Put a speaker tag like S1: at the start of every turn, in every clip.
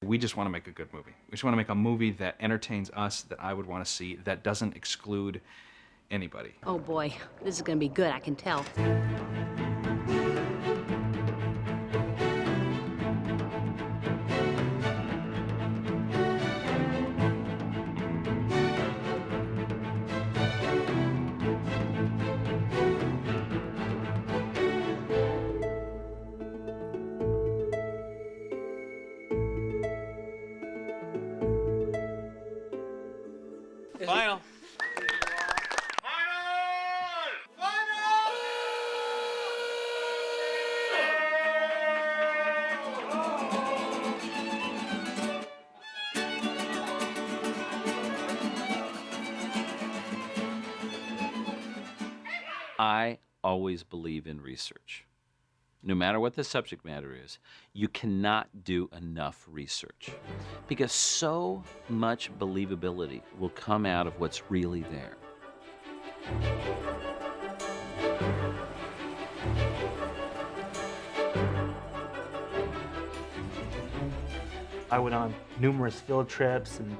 S1: We just want to make a good movie. We just want to make a movie that entertains us, that I would want to see, that doesn't exclude anybody.
S2: Oh boy, this is gonna be good, I can tell.
S1: Final.
S3: I always believe in research. No matter what the subject matter is, you cannot do enough research because so much believability will come out of what's really there.
S4: I went on numerous field trips and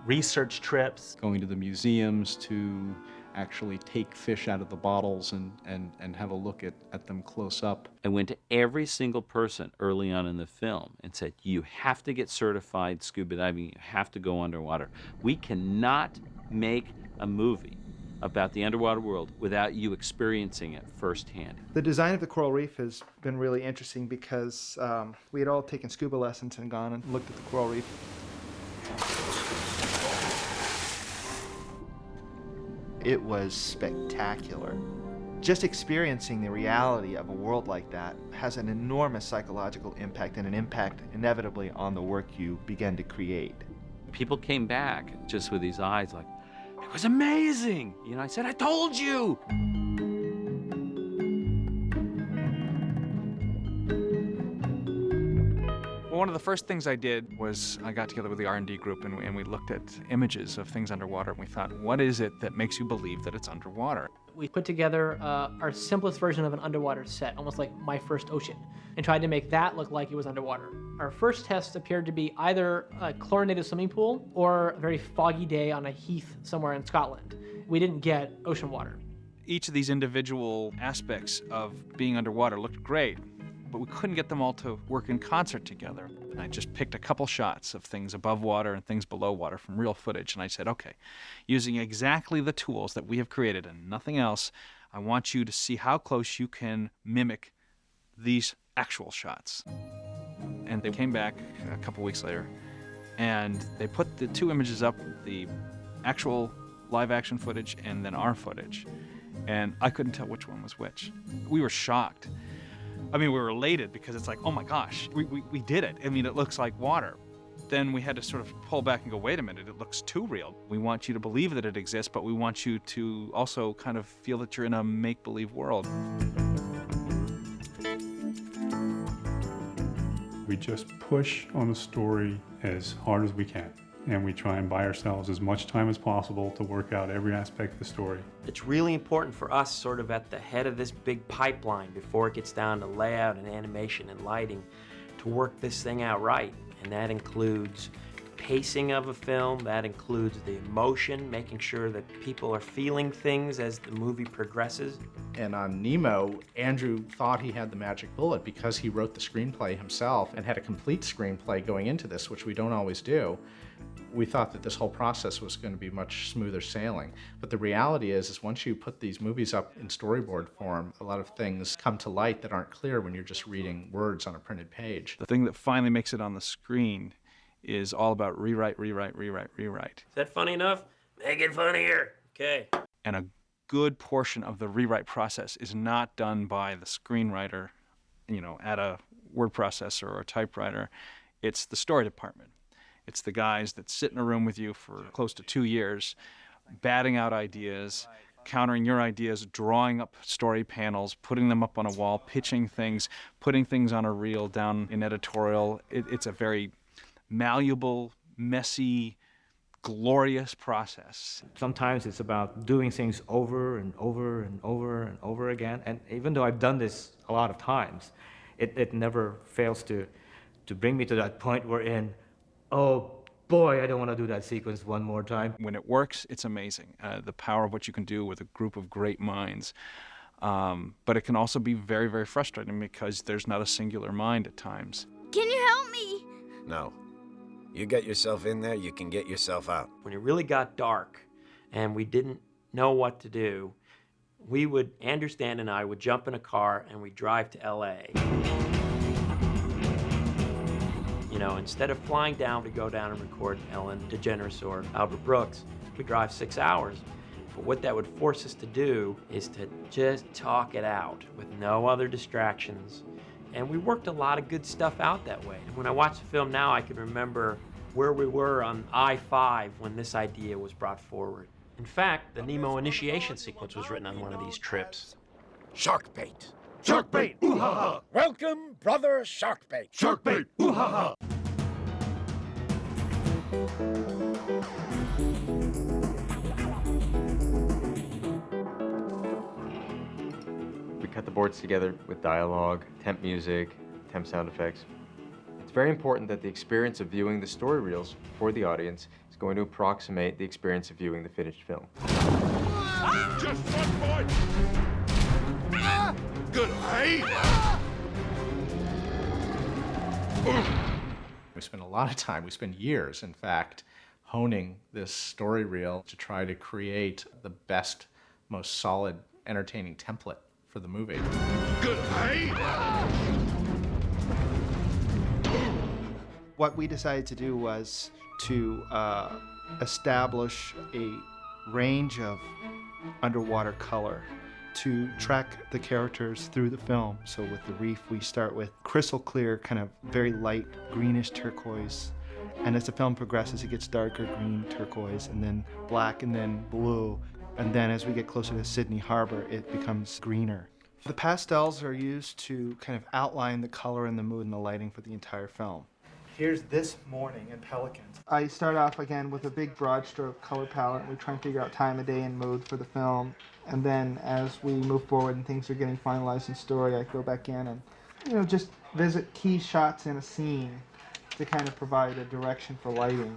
S4: research trips.
S5: Going to the museums to actually take fish out of the bottles and have a look at them close up.
S3: I went to every single person early on in the film and said, you have to get certified scuba diving, you have to go underwater. We cannot make a movie about the underwater world without you experiencing it firsthand.
S6: The design of the coral reef has been really interesting because we had all taken scuba lessons and gone and looked at the coral reef. It was spectacular. Just experiencing the reality of a world like that has an enormous psychological impact and an impact inevitably on the work you begin to create.
S3: People came back just with these eyes like, it was amazing. You know, I said, I told you.
S1: Well, one of the first things I did was I got together with the R&D group and we looked at images of things underwater and we thought, what is it that makes you believe that it's underwater?
S7: We put together our simplest version of an underwater set, almost like My First Ocean, and tried to make that look like it was underwater. Our first test appeared to be either a chlorinated swimming pool or a very foggy day on a heath somewhere in Scotland. We didn't get ocean water.
S1: Each of these individual aspects of being underwater looked great, but we couldn't get them all to work in concert together. And I just picked a couple shots of things above water and things below water from real footage, and I said, okay, using exactly the tools that we have created and nothing else, I want you to see how close you can mimic these actual shots. And they came back a couple weeks later, and they put the two images up, the actual live action footage and then our footage, and I couldn't tell which one was which. We were shocked. I mean, we were elated because it's like, oh my gosh, we did it. I mean, it looks like water. Then we had to sort of pull back and go, wait a minute, it looks too real. We want you to believe that it exists, but we want you to also kind of feel that you're in a make-believe world.
S8: We just push on the story as hard as we can, and we try and buy ourselves as much time as possible to work out every aspect of the story.
S9: It's really important for us, sort of at the head of this big pipeline before it gets down to layout and animation and lighting, to work this thing out right. And that includes pacing of a film, that includes the emotion, making sure that people are feeling things as the movie progresses.
S10: And on Nemo, Andrew thought he had the magic bullet because he wrote the screenplay himself and had a complete screenplay going into this, which we don't always do. We thought that this whole process was going to be much smoother sailing. But the reality is once you put these movies up in storyboard form, a lot of things come to light that aren't clear when you're just reading words on a printed page.
S1: The thing that finally makes it on the screen is all about rewrite, rewrite, rewrite, rewrite.
S9: Is that funny enough? Make it funnier. Okay.
S1: And a good portion of the rewrite process is not done by the screenwriter, you know, at a word processor or a typewriter. It's the story department. It's the guys that sit in a room with you for close to 2 years, batting out ideas, countering your ideas, drawing up story panels, putting them up on a wall, pitching things, putting things on a reel down in editorial. It's a very malleable, messy, glorious process.
S4: Sometimes it's about doing things over and over and over and over again. And even though I've done this a lot of times, it never fails to to bring me to that point wherein, oh boy, I don't want to do that sequence one more time.
S1: When it works, it's amazing. The power of what you can do with a group of great minds. But it can also be very, very frustrating because there's not a singular mind at times.
S11: Can you help me?
S12: No. You get yourself in there, you can get yourself out.
S9: When it really got dark and we didn't know what to do, Andrew Stan and I would jump in a car and we'd drive to LA. You know, instead of flying down to go down and record Ellen DeGeneres or Albert Brooks, we drive 6 hours. But what that would force us to do is to just talk it out with no other distractions. And we worked a lot of good stuff out that way. And when I watch the film now, I can remember where we were on I-5 when this idea was brought forward. In fact, the Nemo initiation sequence was written on one of these trips.
S12: Shark bait. Shark bait! Ooh-ha-ha! Welcome, brother Shark bait. Shark bait! Ooh-ha-ha!
S13: We cut the boards together with dialogue, temp music, temp sound effects. It's very important that the experience of viewing the story reels for the audience is going to approximate the experience of viewing the finished film.
S12: Just one point! Good eye!
S10: We spent a lot of time, we spent years, in fact, honing this story reel to try to create the best, most solid, entertaining template for the movie.
S12: Good eye!
S6: What we decided to do was to establish a range of underwater color to track the characters through the film. So with the reef, we start with crystal clear, kind of very light greenish turquoise. And as the film progresses, it gets darker green turquoise, and then black, and then blue. And then as we get closer to Sydney Harbor, it becomes greener. The pastels are used to kind of outline the color and the mood and the lighting for the entire film. Here's this morning in Pelicans. I start off again with a big broad stroke color palette. We try and figure out time of day and mood for the film. And then as we move forward and things are getting finalized in story, I go back in and, just visit key shots in a scene to kind of provide a direction for lighting.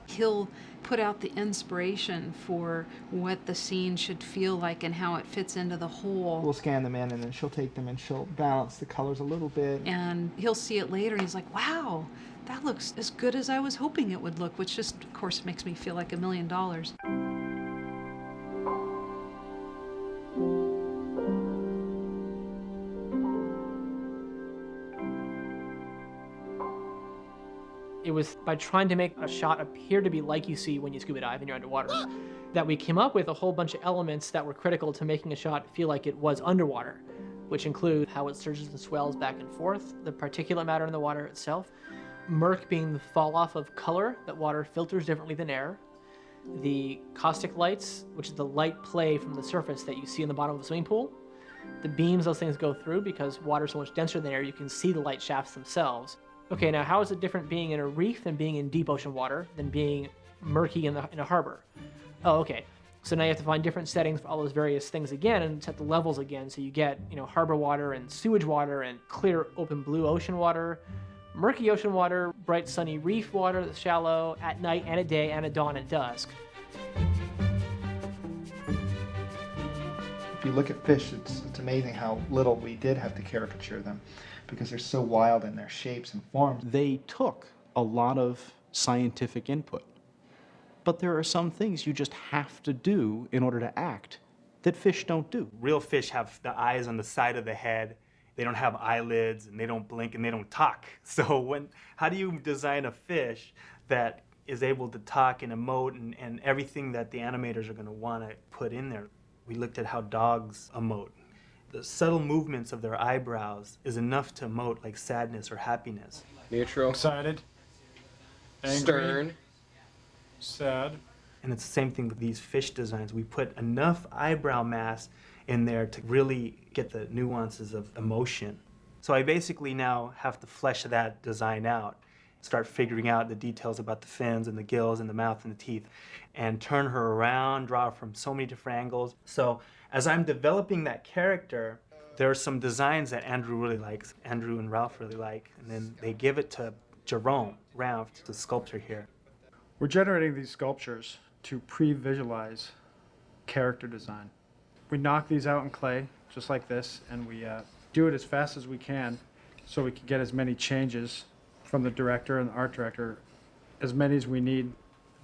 S14: He'll put out the inspiration for what the scene should feel like and how it fits into the whole.
S6: We'll scan them in, and then she'll take them and she'll balance the colors a little bit.
S14: And he'll see it later and he's like, wow, that looks as good as I was hoping it would look, which just, of course, makes me feel like $1 million.
S7: It was by trying to make a shot appear to be like you see when you scuba dive and you're underwater that we came up with a whole bunch of elements that were critical to making a shot feel like it was underwater, which include how it surges and swells back and forth, the particulate matter in the water itself, murk being the fall off of color, that water filters differently than air, the caustic lights, which is the light play from the surface that you see in the bottom of a swimming pool, the beams those things go through because water is so much denser than air, you can see the light shafts themselves. Okay, now how is it different being in a reef than being in deep ocean water than being murky in a harbor? Oh, okay. So now you have to find different settings for all those various things again and set the levels again. So you get, harbor water and sewage water and clear open blue ocean water, murky ocean water, bright sunny reef water that's shallow at night and at day and at dawn and dusk.
S15: If you look at fish, it's amazing how little we did have to caricature them, because they're so wild in their shapes and forms.
S5: They took a lot of scientific input, but there are some things you just have to do in order to act that fish don't do.
S16: Real fish have the eyes on the side of the head. They don't have eyelids, and they don't blink, and they don't talk. So how do you design a fish that is able to talk and emote and everything that the animators are going to want to put in there? We looked at how dogs emote. The subtle movements of their eyebrows is enough to emote like sadness or happiness.
S17: Neutral.
S16: Excited.
S17: Angry. Stern.
S16: Sad. And it's the same thing with these fish designs. We put enough eyebrow mass in there to really get the nuances of emotion. So I basically now have to flesh that design out, start figuring out the details about the fins and the gills and the mouth and the teeth, and turn her around, draw her from so many different angles. So as I'm developing that character, There are some designs that Andrew really likes, Andrew and Ralph really like, and then they give it to Jerome Ralph, the sculptor here.
S11: We're generating these sculptures to pre-visualize character design. We knock these out in clay, just like this, and we do it as fast as we can so we can get as many changes from the director and the art director, as many as we need.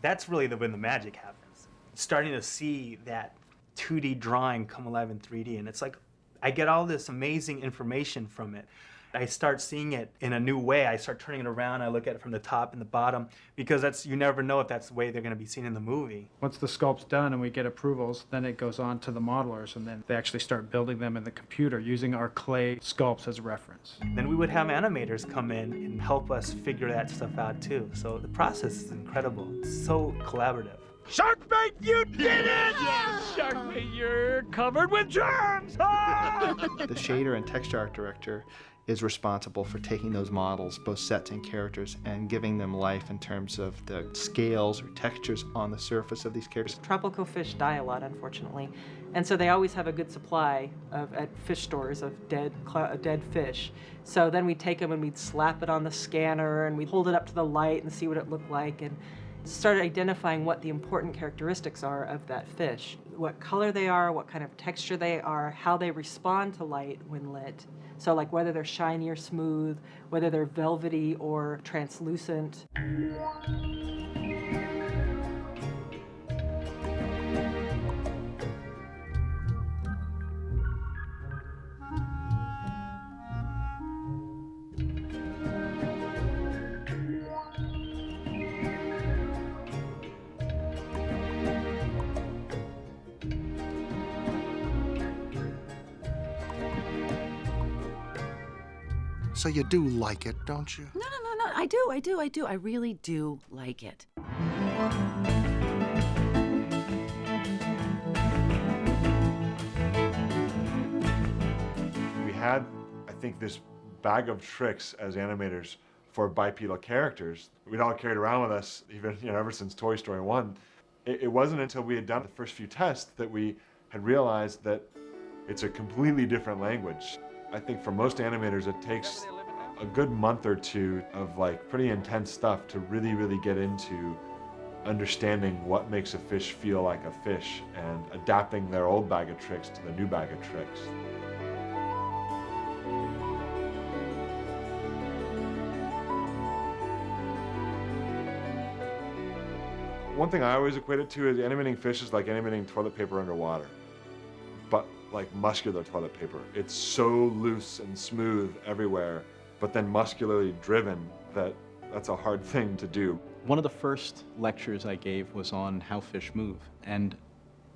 S16: That's really when the magic happens. Starting to see that 2D drawing come alive in 3D, and it's like I get all this amazing information from it. I start seeing it in a new way. I start turning it around. I look at it from the top and the bottom, because you never know if that's the way they're going to be seen in the movie.
S11: Once the sculpt's done and we get approvals, then it goes on to the modelers, and then they actually start building them in the computer using our clay sculpts as reference.
S16: Then we would have animators come in and help us figure that stuff out too. So the process is incredible. It's so collaborative.
S12: Sharkbait, you did it! Yes, Sharkbait, you're covered with germs! Ah!
S6: The shader and texture art director is responsible for taking those models, both sets and characters, and giving them life in terms of the scales or textures on the surface of these characters.
S18: Tropical fish die a lot, unfortunately, and so they always have a good supply at fish stores of dead fish. So then we'd take them and we'd slap it on the scanner and we'd hold it up to the light and see what it looked like, and started identifying what the important characteristics are of that fish, what color they are, what kind of texture they are, how they respond to light when lit. So like whether they're shiny or smooth, whether they're velvety or translucent.
S12: So you do like it, don't you?
S2: No. I do. I really do like it.
S19: We had, I think, this bag of tricks as animators for bipedal characters. We'd all carried around with us, even ever since Toy Story 1. It wasn't until we had done the first few tests that we had realized that it's a completely different language. I think for most animators, it takes a good month or two of like pretty intense stuff to really get into understanding what makes a fish feel like a fish and adapting their old bag of tricks to the new bag of tricks. One thing I always equate it to is animating fish is like animating toilet paper underwater, but like muscular toilet paper. It's so loose and smooth everywhere, but then muscularly driven that's a hard thing to do.
S5: One of the first lectures I gave was on how fish move, and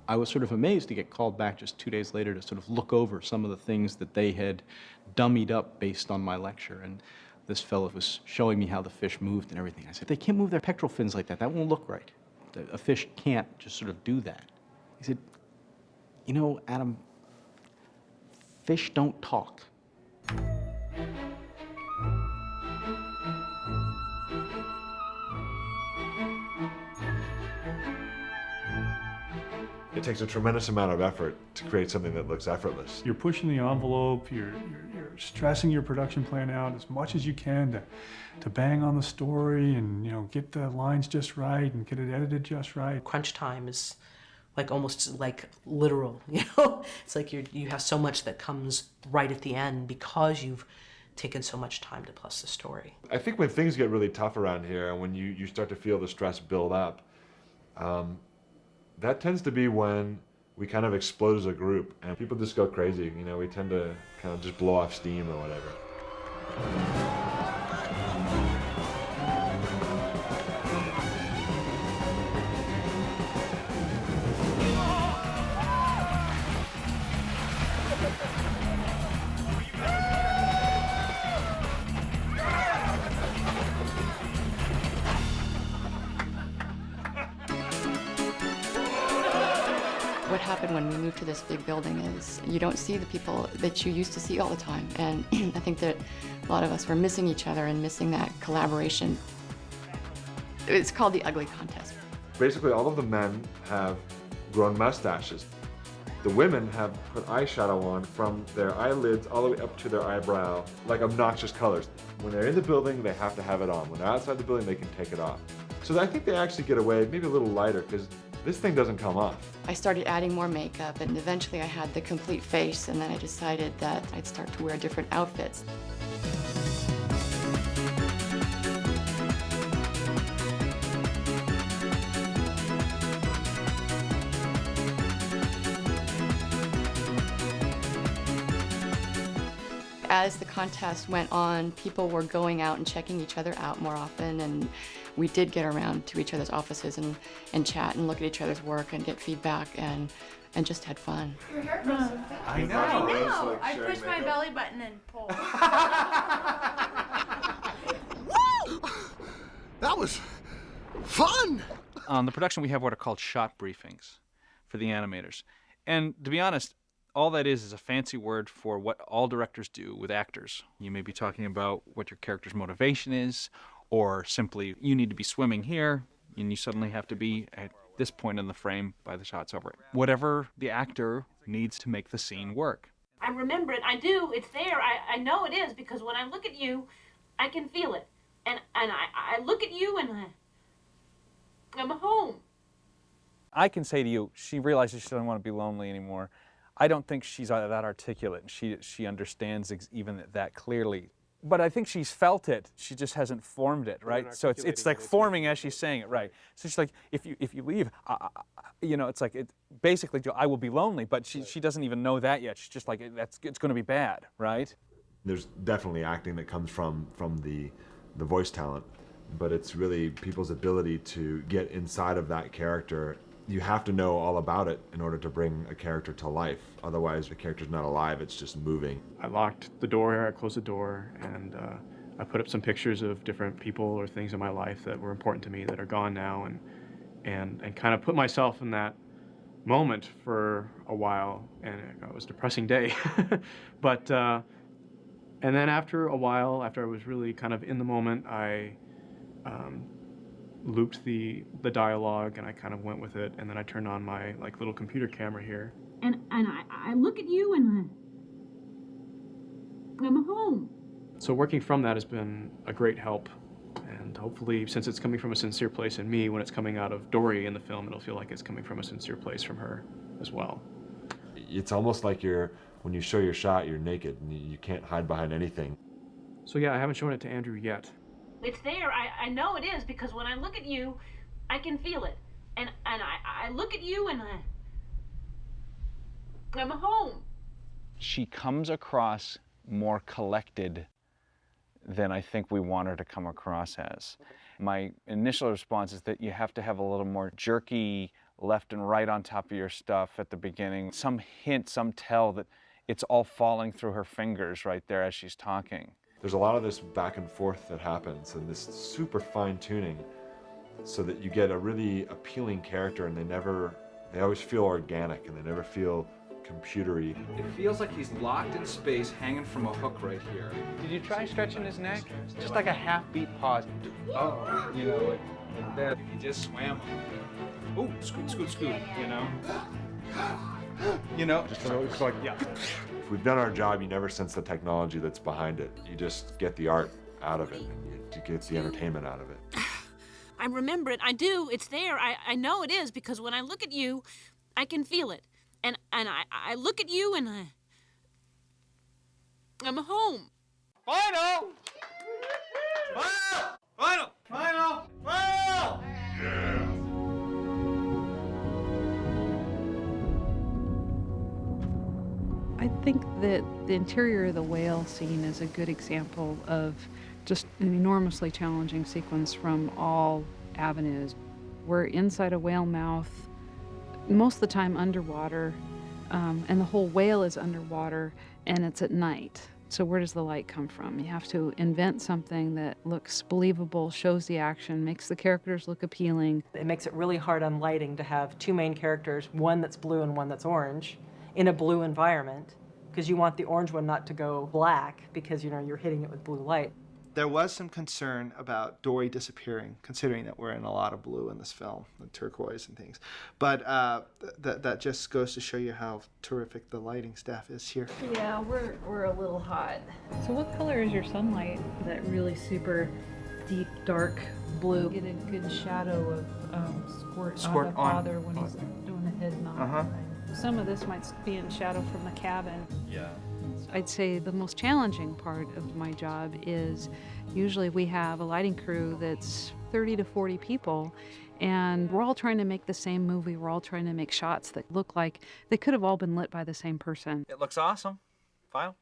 S5: I was sort of amazed to get called back just 2 days later to sort of look over some of the things that they had dummied up based on my lecture. And this fellow was showing me how the fish moved and everything. I said, they can't move their pectoral fins like that. That won't look right. A fish can't just sort of do that. He said, you know, Adam, fish don't talk.
S19: It takes a tremendous amount of effort to create something that looks effortless.
S8: You're pushing the envelope, you're stressing your production plan out as much as you can to bang on the story and get the lines just right and get it edited just right.
S18: Crunch time is like almost like literal, It's like you have so much that comes right at the end because you've taken so much time to plus the story.
S19: I think when things get really tough around here and when you start to feel the stress build up, that tends to be when we kind of explode as a group and people just go crazy. We tend to kind of just blow off steam or whatever.
S20: What happened when we moved to this big building is you don't see the people that you used to see all the time. And I think that a lot of us were missing each other and missing that collaboration. It's called the Ugly Contest.
S19: Basically, all of the men have grown mustaches. The women have put eyeshadow on from their eyelids all the way up to their eyebrow, like obnoxious colors. When they're in the building, they have to have it on. When they're outside the building, they can take it off. So I think they actually get away maybe a little lighter because this thing doesn't come off.
S20: I started adding more makeup, and eventually I had the complete face, and then I decided that I'd start to wear different outfits. As the contest went on, people were going out and checking each other out more often, and we did get around to each other's offices and chat and look at each other's work and get feedback and just had fun.
S21: Your hair feels so thick.
S19: I know.
S21: I pushed my belly button and pulled.
S12: Woo! That was fun!
S1: On the production, we have what are called shot briefings for the animators. And to be honest, all that is a fancy word for what all directors do with actors. You may be talking about what your character's motivation is, or simply you need to be swimming here, and you suddenly have to be at this point in the frame by the shot's over. Whatever the actor needs to make the scene work.
S21: I remember it. I do. It's there. I know it is because when I look at you, I can feel it. And I look at you and I'm home.
S1: I can say to you, she realizes she doesn't want to be lonely anymore. I don't think she's that articulate, and she understands even that clearly. But I think she's felt it. She just hasn't formed it, right? So it's like forming as she's saying it, right? So she's like, if you leave, it's like basically I will be lonely. But she doesn't even know that yet. She's just like it's going to be bad, right?
S19: There's definitely acting that comes from the voice talent, but it's really people's ability to get inside of that character. You have to know all about it in order to bring a character to life. Otherwise, the character's not alive, it's just moving.
S22: I locked the door, I closed the door, and I put up some pictures of different people or things in my life that were important to me that are gone now, and kind of put myself in that moment for a while, and it was a depressing day. But, and then after a while, after I was really kind of in the moment, I looped the dialogue and I kind of went with it, and then I turned on my little computer camera here.
S21: And I look at you and I'm home.
S22: So working from that has been a great help, and hopefully, since it's coming from a sincere place in me, when it's coming out of Dory in the film, it'll feel like it's coming from a sincere place from her as well.
S19: It's almost like when you show your shot, you're naked and you can't hide behind anything.
S22: So yeah, I haven't shown it to Andrew yet.
S21: It's there. I know it is because when I look at you, I can feel it. And I look at you and I'm home.
S1: She comes across more collected than I think we want her to come across as. My initial response is that you have to have a little more jerky left and right on top of your stuff at the beginning. Some hint, some tell that it's all falling through her fingers right there as she's talking.
S19: There's a lot of this back and forth that happens and this super fine tuning so that you get a really appealing character, and they always feel organic and they never feel computery.
S1: It feels like he's locked in space, hanging from a hook right here. Did you try stretching his neck? Just like a half-beat pause. Oh, like that. He just swam. Oh, scoot,
S19: Just it's like, yeah. If we've done our job, you never sense the technology that's behind it. You just get the art out of it. You get the entertainment out of it.
S21: I remember it. I do. It's there. I know it is because when I look at you, I can feel it. And I look at you and I'm home.
S12: Final! Yeah!
S23: I think that the interior of the whale scene is a good example of just an enormously challenging sequence from all avenues. We're inside a whale mouth, most of the time underwater, and the whole whale is underwater, and it's at night. So where does the light come from? You have to invent something that looks believable, shows the action, makes the characters look appealing.
S18: It makes it really hard on lighting to have two main characters, one that's blue and one that's orange, in a blue environment, because you want the orange one not to go black because you're hitting it with blue light.
S15: There was some concern about Dory disappearing, considering that we're in a lot of blue in this film, and turquoise and things. But that just goes to show you how terrific the lighting staff is here.
S23: Yeah, we're a little hot. So what color is your sunlight? That really super deep, dark blue. Get a good shadow of Squirt on the father when he's doing the head nod. Some of this might be in shadow from the cabin.
S13: Yeah.
S23: I'd say the most challenging part of my job is usually we have a lighting crew that's 30 to 40 people, and we're all trying to make the same movie. We're all trying to make shots that look like they could have all been lit by the same person.
S1: It looks awesome. Final.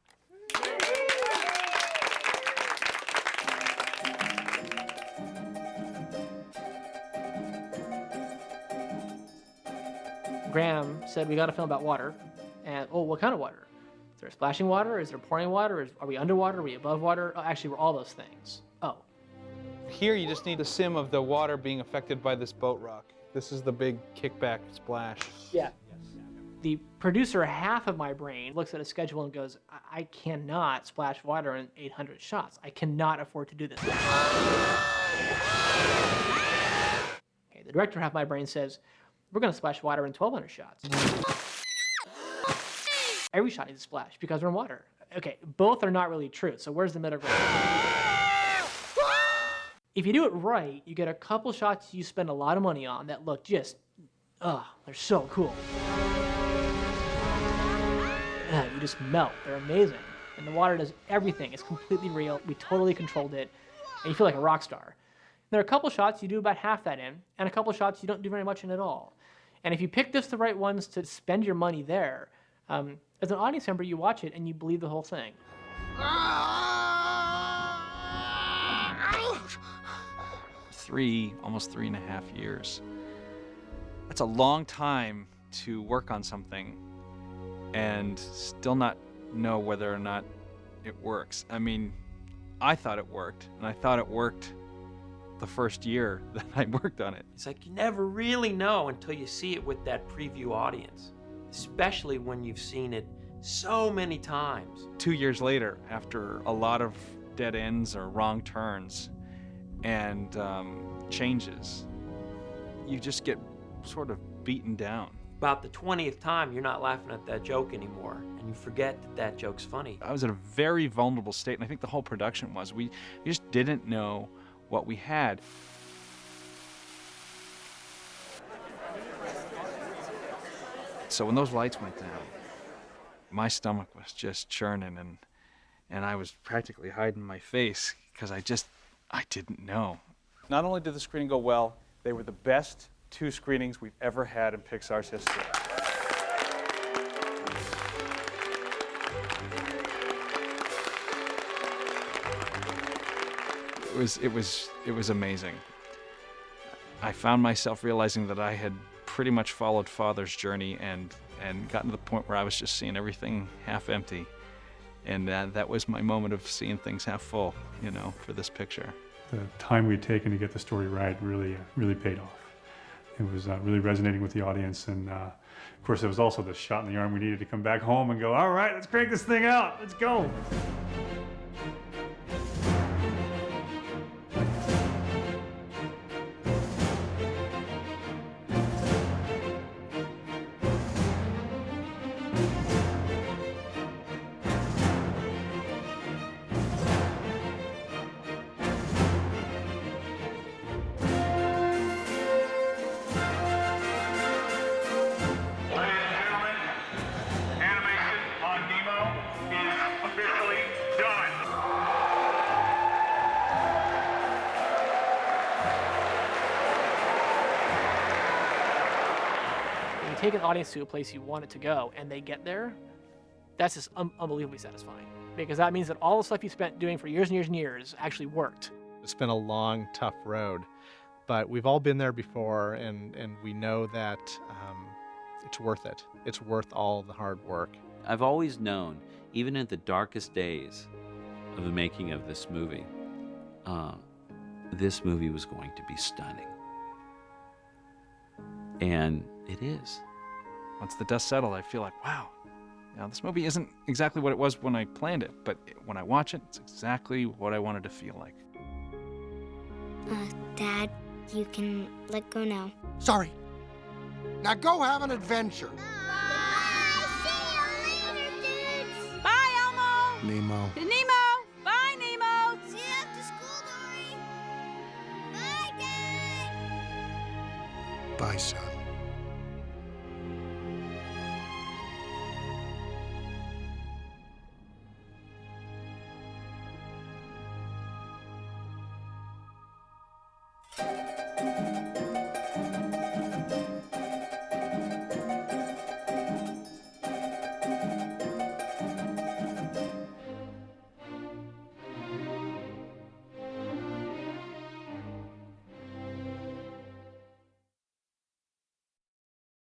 S7: Graham said, we got to film about water. And, oh, what kind of water? Is there splashing water? Is there pouring water? Are we underwater? Are we above water? Oh, actually, we're all those things. Oh.
S1: Here you just need the sim of the water being affected by this boat rock. This is the big kickback splash.
S7: Yeah. The producer half of my brain looks at a schedule and goes, I cannot splash water in 800 shots. I cannot afford to do this. Okay, the director half of my brain says, we're going to splash water in 1,200 shots. Every shot needs a splash because we're in water. Okay, both are not really true, so where's the middle ground? If you do it right, you get a couple shots you spend a lot of money on that look just, they're so cool. You just melt. They're amazing. And the water does everything. It's completely real. We totally controlled it. And you feel like a rock star. There are a couple shots you do about half that in, and a couple shots you don't do very much in at all. And if you pick just the right ones to spend your money there, as an audience member, you watch it and you believe the whole thing.
S1: Almost 3.5 years. That's a long time to work on something and still not know whether or not it works. I mean, I thought it worked, and I thought it worked the first year that I worked on it.
S3: It's like you never really know until you see it with that preview audience, especially when you've seen it so many times.
S1: 2 years later, after a lot of dead ends or wrong turns and changes, you just get sort of beaten down.
S3: About the 20th time, you're not laughing at that joke anymore, and you forget that that joke's funny.
S1: I was in a very vulnerable state, and I think the whole production was. We just didn't know what we had. So when those lights went down, my stomach was just churning, and I was practically hiding my face because I didn't know. Not only did the screening go well, they were the best 2 screenings we've ever had in Pixar's history. It was amazing. I found myself realizing that I had pretty much followed Father's journey and gotten to the point where I was just seeing everything half empty. And that was my moment of seeing things half full, for this picture.
S8: The time we'd taken to get the story right really paid off. It was really resonating with the audience, and of course it was also the shot in the arm we needed to come back home and go, all right, let's crank this thing out, let's go.
S7: Take an audience to a place you want it to go and they get there, that's just unbelievably satisfying, because that means that all the stuff you spent doing for years and years and years actually worked.
S10: It's been a long, tough road, but we've all been there before, and we know that it's worth it. It's worth all the hard work.
S4: I've always known, even in the darkest days of the making of this movie was going to be stunning. And it is.
S1: Once the dust settled, I feel like, wow, Now, this movie isn't exactly what it was when I planned it, but when I watch it, it's exactly what I wanted to feel like.
S9: Dad, you can let go now.
S12: Sorry. Now go have an adventure.
S21: Bye, Elmo.
S12: Nemo.
S21: Nemo. Bye, Nemo.
S9: See you after school, Dory. Bye, Dad.
S12: Bye, son.